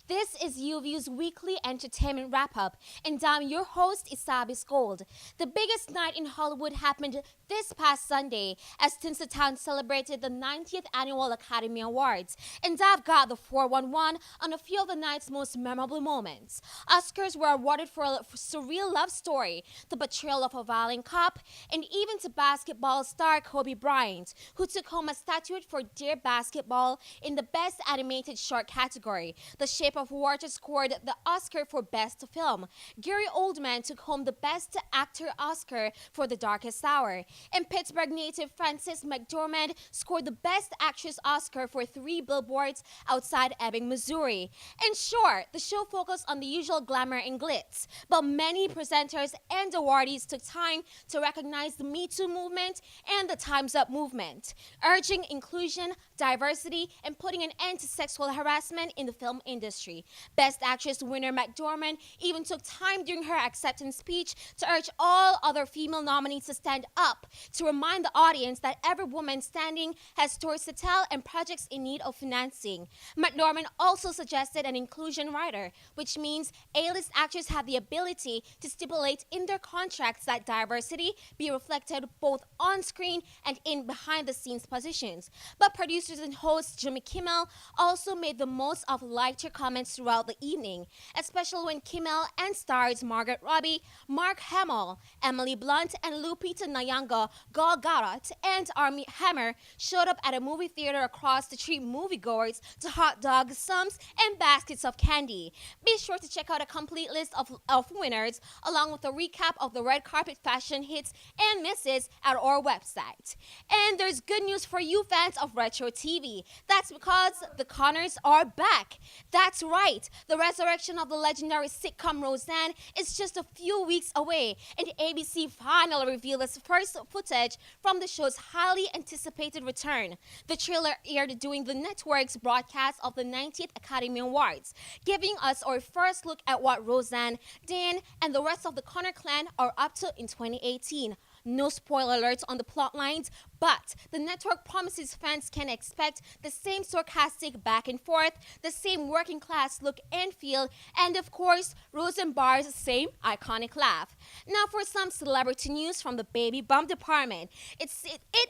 This is UVU's weekly entertainment wrap-up, and I'm your host, Isabis Gold. The biggest night in Hollywood happened this past Sunday as Tinseltown celebrated the 90th Annual Academy Awards, and I've got the 411 on a few of the night's most memorable moments. Oscars were awarded for a surreal love story, the betrayal of a violent cop, and even to basketball star Kobe Bryant, who took home a statuette for Dear Basketball in the Best Animated Short category. The Shape of Water scored the Oscar for Best Film. Gary Oldman took home the Best Actor Oscar for The Darkest Hour. And Pittsburgh native Frances McDormand scored the Best Actress Oscar for Three Billboards Outside Ebbing, Missouri. And sure, the show focused on the usual glamour and glitz, but many presenters and awardees took time to recognize the Me Too movement and the Time's Up movement, urging inclusion, diversity, and putting an end to sexual harassment in the film industry. Best Actress winner McDormand even took time during her acceptance speech to urge all other female nominees to stand up, to remind the audience that every woman standing has stories to tell and projects in need of financing. McDormand also suggested an inclusion rider, which means A-list actors have the ability to stipulate in their contracts that diversity be reflected both on screen and in behind-the-scenes positions. But producers and host Jimmy Kimmel also made the most of lighter comments throughout the evening, especially when Kimmel and stars Margaret Robbie, Mark Hamill, Emily Blunt, and Lupita Nyong'o, Gal Gadot, and Armie Hammer showed up at a movie theater across to treat moviegoers to hot dogs, sums, and baskets of candy. Be sure to check out a complete list of winners along with a recap of the red carpet fashion hits and misses at our website. And there's good news for you fans of retro TV. That's because the Connors are back. That's right, the resurrection of the legendary sitcom Roseanne is just a few weeks away, and ABC finally revealed its first footage from the show's highly anticipated return. The trailer aired during the network's broadcast of the 90th Academy Awards, giving us our first look at what Roseanne, Dan, and the rest of the Connor clan are up to in 2018. No spoiler alerts on the plot lines, but the network promises fans can expect the same sarcastic back and forth, the same working class look and feel, and of course, Rosenbar's same iconic laugh. Now for some celebrity news from the baby bump department. It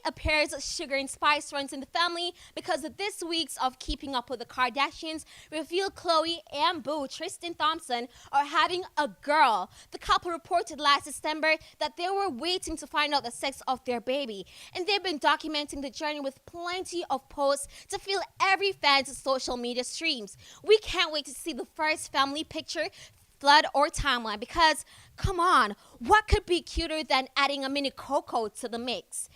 appears sugar and spice runs in the family because this week's of Keeping Up with the Kardashians revealed Khloe and Boo Tristan Thompson are having a girl. The couple reported last December that they were waiting to find out the sex of their baby, and they've been documenting the journey with plenty of posts to fill every fan's social media streams. We can't wait to see the first family picture, flood, or timeline because, come on, what could be cuter than adding a mini Coco to the mix?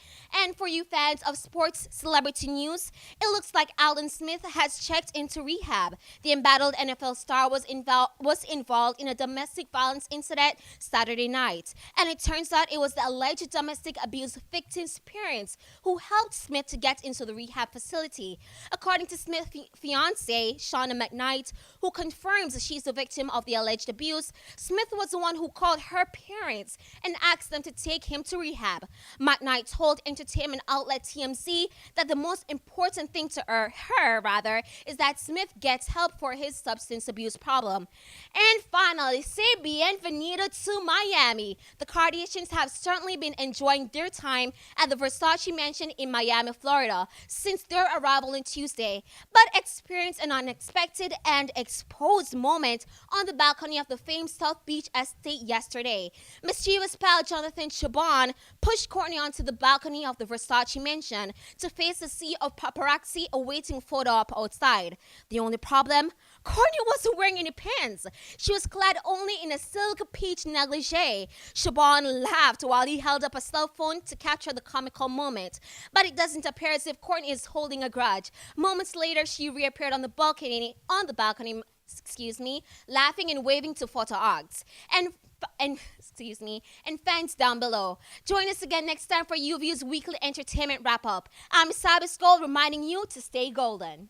And for you fans of sports celebrity news, it looks like Alden Smith has checked into rehab. The embattled NFL star was involved in a domestic violence incident Saturday night, and it turns out it was the alleged domestic abuse victim's parents who helped Smith to get into the rehab facility. According to Smith's fiancée, Shauna McKnight, who confirms she's the victim of the alleged abuse, Smith was the one who called her parents and asked them to take him to rehab. McKnight told entertainment outlet TMZ that the most important thing to her is that Smith gets help for his substance abuse problem. And finally, say bienvenido to Miami. The Kardashians have certainly been enjoying their time at the Versace mansion in Miami, Florida since their arrival on Tuesday, but experienced an unexpected and exposed moment on the balcony of the famed South Beach estate yesterday. Mischievous pal Jonathan Chabon pushed Kourtney onto the balcony of the Versace mansion to face a sea of paparazzi awaiting photo op outside. The only problem? Kourtney wasn't wearing any pants. She was clad only in a silk peach negligee. Chabon laughed while he held up a cell phone to capture the comical moment. But it doesn't appear as if Kourtney is holding a grudge. Moments later, she reappeared on the balcony, laughing and waving to photo ogs and fans down below. Join us again next time for UVU's weekly entertainment wrap-up. I'm Sabis Gold reminding you to stay golden.